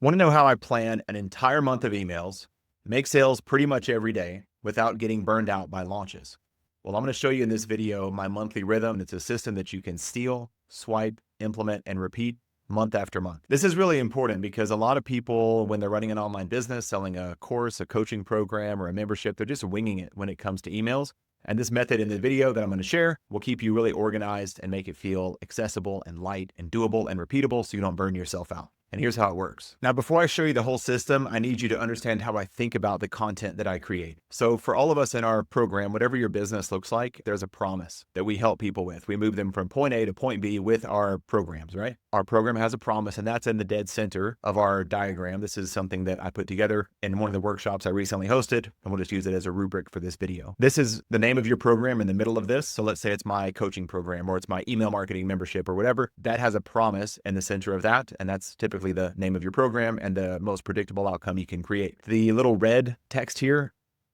Want to know how I plan an entire month of emails, make sales pretty much every day without getting burned out by launches? Well, I'm going to show you in this video my monthly rhythm. It's a system that you can steal, swipe, implement, and repeat month after month. This is really important because a lot of people, when they're running an online business, selling a course, a coaching program, or a membership, they're just winging it when it comes to emails. And this method in the video that I'm going to share will keep you really organized and make it feel accessible and light and doable and repeatable so you don't burn yourself out. And here's how it works. Now, before I show you the whole system, I need you to understand how I think about the content that I create. So for all of us in our program, whatever your business looks like, there's a promise that we help people with. We move them from point A to point B with our programs, right? Our program has a promise, and that's in the dead center of our diagram. This is something that I put together in one of the workshops I recently hosted, and we'll just use it as a rubric for this video. This is the name of your program in the middle of this. So let's say it's my coaching program, or it's my email marketing membership, or whatever. That has a promise in the center of that, and that's typically the name of your program and the most predictable outcome you can create. The little red text here,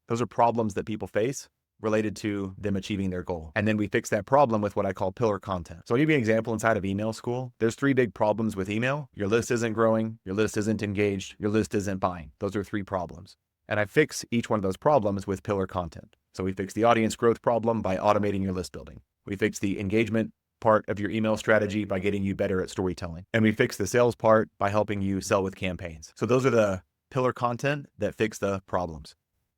those are problems that people face related to them achieving their goal. And then we fix that problem with what I call pillar content. So I'll give you an example inside of email school. There's 3 big problems with email. Your list isn't growing, your list isn't engaged, your list isn't buying. Those are 3 problems. And I fix each one of those problems with pillar content. So we fix the audience growth problem by automating your list building. We fix the engagement part of your email strategy by getting you better at storytelling. And we fix the sales part by helping you sell with campaigns. So those are the pillar content that fix the problems.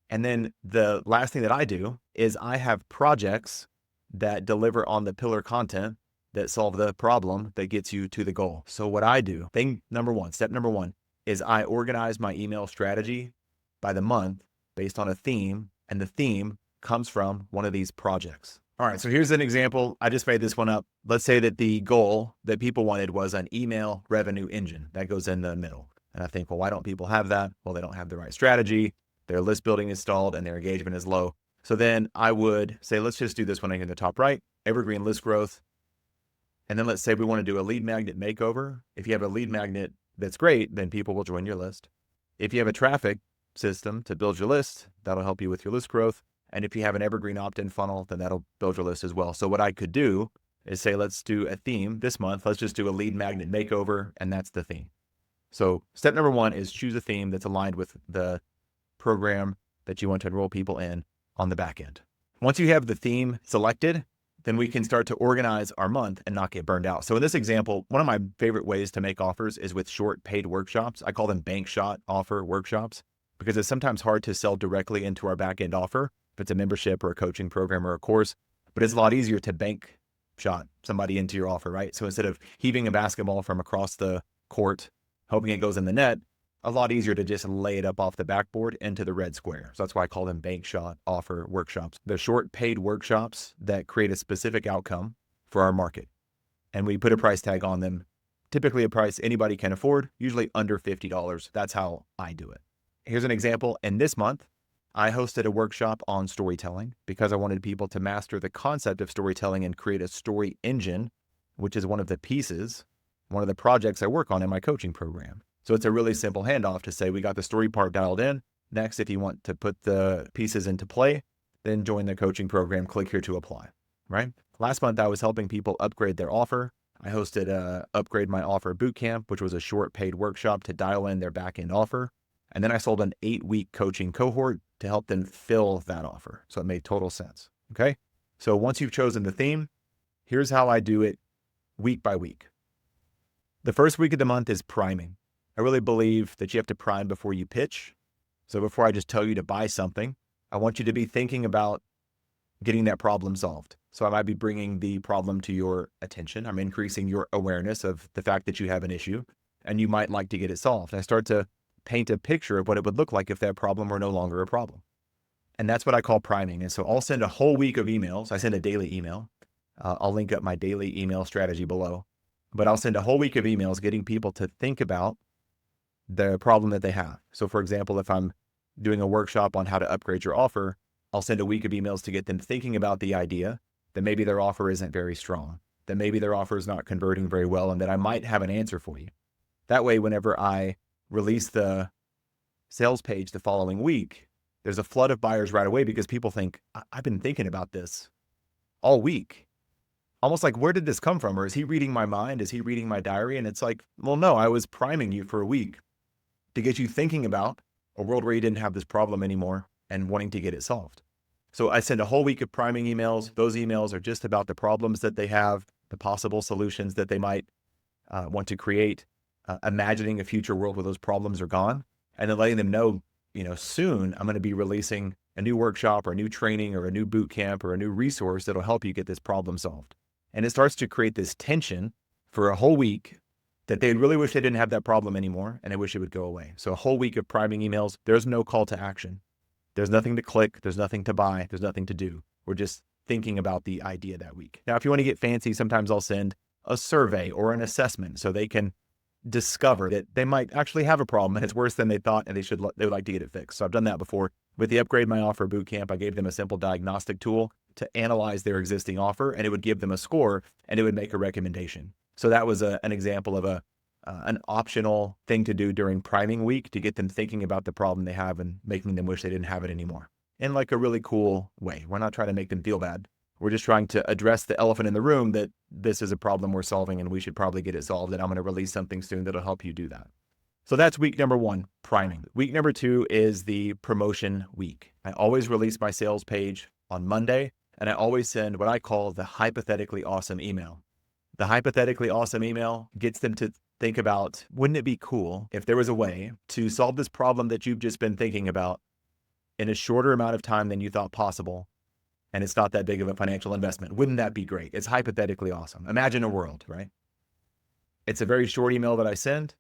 And then the last thing that I do is I have projects that deliver on the pillar content that solve the problem that gets you to the goal. So what I do, step number one is I organize my email strategy by the month based on a theme, and the theme comes from one of these projects. All right, so here's an example. I just made this one up. Let's say that the goal that people wanted was an email revenue engine. That goes in the middle. And I think, well, why don't people have that? Well, they don't have the right strategy. Their list building is stalled and their engagement is low. So then I would say, let's just do this one in the top right, evergreen list growth. And then let's say we want to do a lead magnet makeover. If you have a lead magnet that's great, then people will join your list. If you have a traffic system to build your list, that'll help you with your list growth. And if you have an evergreen opt-in funnel, then that'll build your list as well. So what I could do is say, let's do a theme this month. Let's just do a lead magnet makeover, and that's the theme. So step number 1 is choose a theme that's aligned with the program that you want to enroll people in on the back end. Once you have the theme selected, then we can start to organize our month and not get burned out. So in this example, one of my favorite ways to make offers is with short paid workshops. I call them bank shot offer workshops because it's sometimes hard to sell directly into our back end offer if it's a membership or a coaching program or a course, but it's a lot easier to bank shot somebody into your offer, right? So instead of heaving a basketball from across the court, hoping it goes in the net, a lot easier to just lay it up off the backboard into the red square. So that's why I call them bank shot offer workshops. They're short paid workshops that create a specific outcome for our market. And we put a price tag on them, typically a price anybody can afford, usually under $50. That's how I do it. Here's an example. In this month, I hosted a workshop on storytelling because I wanted people to master the concept of storytelling and create a story engine, which is one of the pieces, one of the projects I work on in my coaching program. So it's a really simple handoff to say, we got the story part dialed in. Next, if you want to put the pieces into play, then join the coaching program, click here to apply, right? Last month, I was helping people upgrade their offer. I hosted a Upgrade My Offer Bootcamp, which was a short paid workshop to dial in their back-end offer. And then I sold an 8-week coaching cohort to help them fill that offer. So it made total sense, okay? So once you've chosen the theme, here's how I do it week by week. The first week of the month is priming. I really believe that you have to prime before you pitch. So before I just tell you to buy something, I want you to be thinking about getting that problem solved. So I might be bringing the problem to your attention. I'm increasing your awareness of the fact that you have an issue and you might like to get it solved. I start to paint a picture of what it would look like if that problem were no longer a problem. And that's what I call priming. And so I'll send a whole week of emails. I send a daily email. I'll link up my daily email strategy below, but I'll send a whole week of emails getting people to think about the problem that they have. So for example, if I'm doing a workshop on how to upgrade your offer, I'll send a week of emails to get them thinking about the idea that maybe their offer isn't very strong, that maybe their offer is not converting very well, and that I might have an answer for you. That way, whenever I release the sales page the following week, there's a flood of buyers right away because people think, I've been thinking about this all week. Almost like, where did this come from? Or is he reading my mind? Is he reading my diary? And it's like, well, no, I was priming you for a week. to get you thinking about a world where you didn't have this problem anymore and wanting to get it solved. So I send a whole week of priming emails. Those emails are just about the problems that they have, the possible solutions that they might want to create, imagining a future world where those problems are gone, and then letting them know, soon I'm going to be releasing a new workshop or a new training or a new boot camp or a new resource that'll help you get this problem solved. And it starts to create this tension for a whole week that they really wish they didn't have that problem anymore, and I wish it would go away. So a whole week of priming emails, there's no call to action. There's nothing to click. There's nothing to buy. There's nothing to do. We're just thinking about the idea that week. Now, if you want to get fancy, sometimes I'll send a survey or an assessment so they can discover that they might actually have a problem and it's worse than they thought and they would like to get it fixed. So I've done that before. With the Upgrade My Offer Bootcamp, I gave them a simple diagnostic tool to analyze their existing offer, and it would give them a score and it would make a recommendation. So that was an example of an optional thing to do during priming week to get them thinking about the problem they have and making them wish they didn't have it anymore in like a really cool way. We're not trying to make them feel bad. We're just trying to address the elephant in the room that this is a problem we're solving and we should probably get it solved. And I'm going to release something soon that'll help you do that. So that's week number 1, priming. Week number 2 is the promotion week. I always release my sales page on Monday, and I always send what I call the hypothetically awesome email. The hypothetically awesome email gets them to think about, wouldn't it be cool if there was a way to solve this problem that you've just been thinking about in a shorter amount of time than you thought possible, and it's not that big of a financial investment? Wouldn't that be great? It's hypothetically awesome. Imagine a world, right? It's a very short email that I send,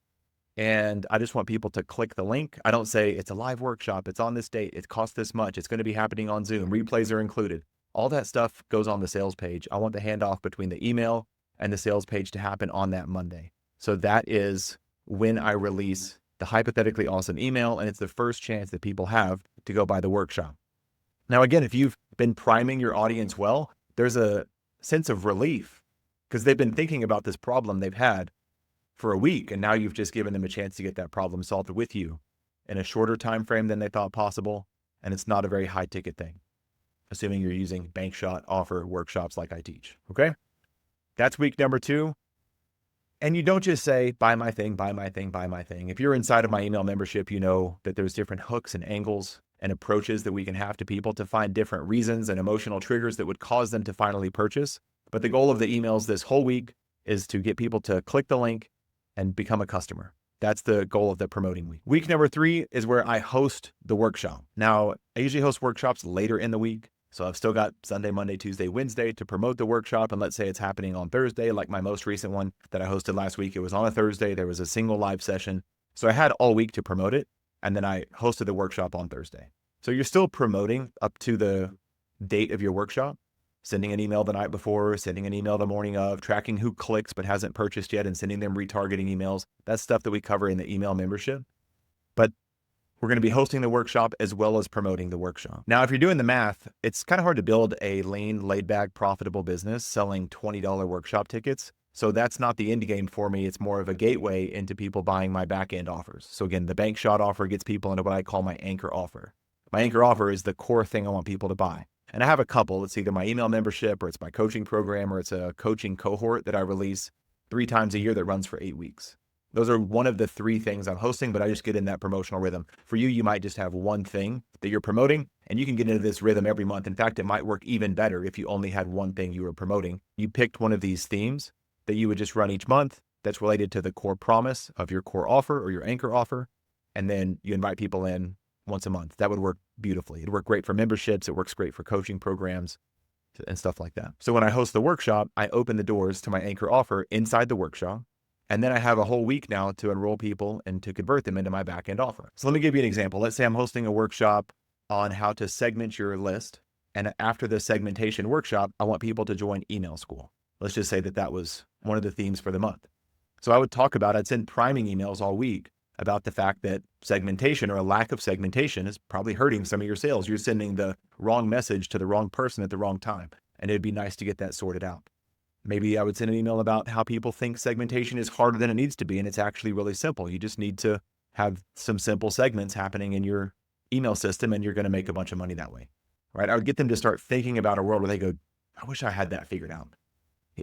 and I just want people to click the link. I don't say it's a live workshop, it's on this date, it costs this much, it's going to be happening on Zoom, replays are included. All that stuff goes on the sales page. I want the handoff between the email and the sales page to happen on that Monday. So that is when I release the hypothetically awesome email, and it's the first chance that people have to go buy the workshop. Now, again, if you've been priming your audience well, there's a sense of relief because they've been thinking about this problem they've had for a week, and now you've just given them a chance to get that problem solved with you in a shorter time frame than they thought possible, and it's not a very high ticket thing, assuming you're using bank shot offer workshops like I teach, okay? That's week number 2. And you don't just say, buy my thing, buy my thing, buy my thing. If you're inside of my email membership, you know that there's different hooks and angles and approaches that we can have to people to find different reasons and emotional triggers that would cause them to finally purchase. But the goal of the emails this whole week is to get people to click the link and become a customer. That's the goal of the promoting week. Week number 3 is where I host the workshop. Now, I usually host workshops later in the week. So I've still got Sunday, Monday, Tuesday, Wednesday to promote the workshop. And let's say it's happening on Thursday, like my most recent one that I hosted last week. It was on a Thursday. There was a single live session. So I had all week to promote it. And then I hosted the workshop on Thursday. So you're still promoting up to the date of your workshop, sending an email the night before, sending an email the morning of, tracking who clicks but hasn't purchased yet and sending them retargeting emails. That's stuff that we cover in the email membership. But we're going to be hosting the workshop as well as promoting the workshop. Now, if you're doing the math, it's kind of hard to build a lean, laid back, profitable business selling $20 workshop tickets. So that's not the end game for me. It's more of a gateway into people buying my back end offers. So again, the bank shot offer gets people into what I call my anchor offer. My anchor offer is the core thing I want people to buy. And I have a couple. It's either my email membership or it's my coaching program or it's a coaching cohort that I release 3 times a year that runs for 8 weeks. Those are one of the 3 things I'm hosting, but I just get in that promotional rhythm. For you, you might just have one thing that you're promoting, and you can get into this rhythm every month. In fact, it might work even better if you only had one thing you were promoting. You picked one of these themes that you would just run each month that's related to the core promise of your core offer or your anchor offer, and then you invite people in once a month. That would work beautifully. It'd work great for memberships. It works great for coaching programs and stuff like that. So when I host the workshop, I open the doors to my anchor offer inside the workshop. And then I have a whole week now to enroll people and to convert them into my back-end offer. So let me give you an example. Let's say I'm hosting a workshop on how to segment your list. And after the segmentation workshop, I want people to join email school. Let's just say that that was one of the themes for the month. So I'd send priming emails all week about the fact that segmentation or a lack of segmentation is probably hurting some of your sales. You're sending the wrong message to the wrong person at the wrong time. And it'd be nice to get that sorted out. Maybe I would send an email about how people think segmentation is harder than it needs to be, and it's actually really simple. You just need to have some simple segments happening in your email system, and you're going to make a bunch of money that way, right? I would get them to start thinking about a world where they go, I wish I had that figured out.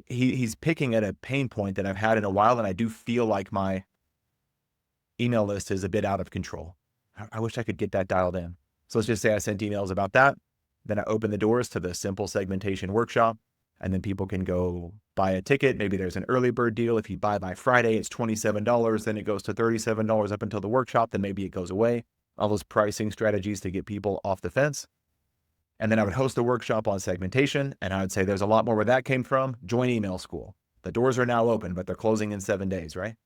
He's picking at a pain point that I've had in a while, and I do feel like my email list is a bit out of control. I wish I could get that dialed in. So let's just say I sent emails about that. Then I open the doors to the simple segmentation workshop, and then people can go buy a ticket. Maybe there's an early bird deal. If you buy by Friday, it's $27. Then it goes to $37 up until the workshop. Then maybe it goes away. All those pricing strategies to get people off the fence. And then I would host a workshop on segmentation. And I would say there's a lot more where that came from. Join email school. The doors are now open, but they're closing in 7 days, right?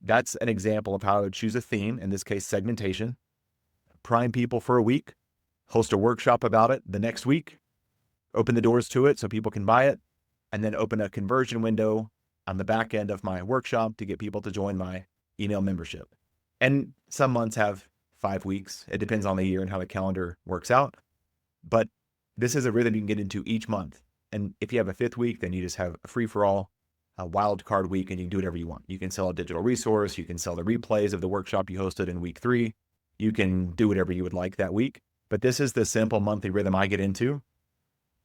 That's an example of how I would choose a theme, in this case, segmentation, prime people for a week, host a workshop about it the next week, open the doors to it so people can buy it, and then open a conversion window on the back end of my workshop to get people to join my email membership. And some months have 5 weeks. It depends on the year and how the calendar works out. But this is a rhythm you can get into each month. And if you have a 5th week, then you just have a free-for-all, a wild card week, and you can do whatever you want. You can sell a digital resource. You can sell the replays of the workshop you hosted in week 3. You can do whatever you would like that week. But this is the simple monthly rhythm I get into.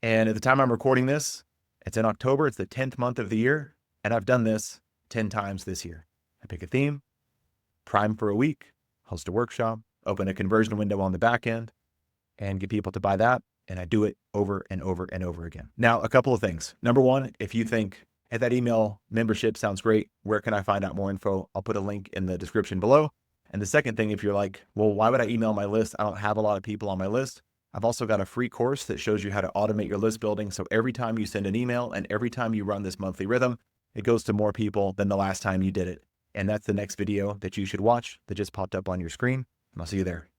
And at the time I'm recording this, it's in October. It's the 10th month of the year. And I've done this 10 times this year. I pick a theme, prime for a week, host a workshop, open a conversion window on the back end, and get people to buy that. And I do it over and over and over again. Now, a couple of things. Number one, if you think, hey, that email membership sounds great, where can I find out more info? I'll put a link in the description below. And the second thing, if you're like, well, why would I email my list? I don't have a lot of people on my list. I've also got a free course that shows you how to automate your list building. So every time you send an email and every time you run this monthly rhythm, it goes to more people than the last time you did it. And that's the next video that you should watch that just popped up on your screen. And I'll see you there.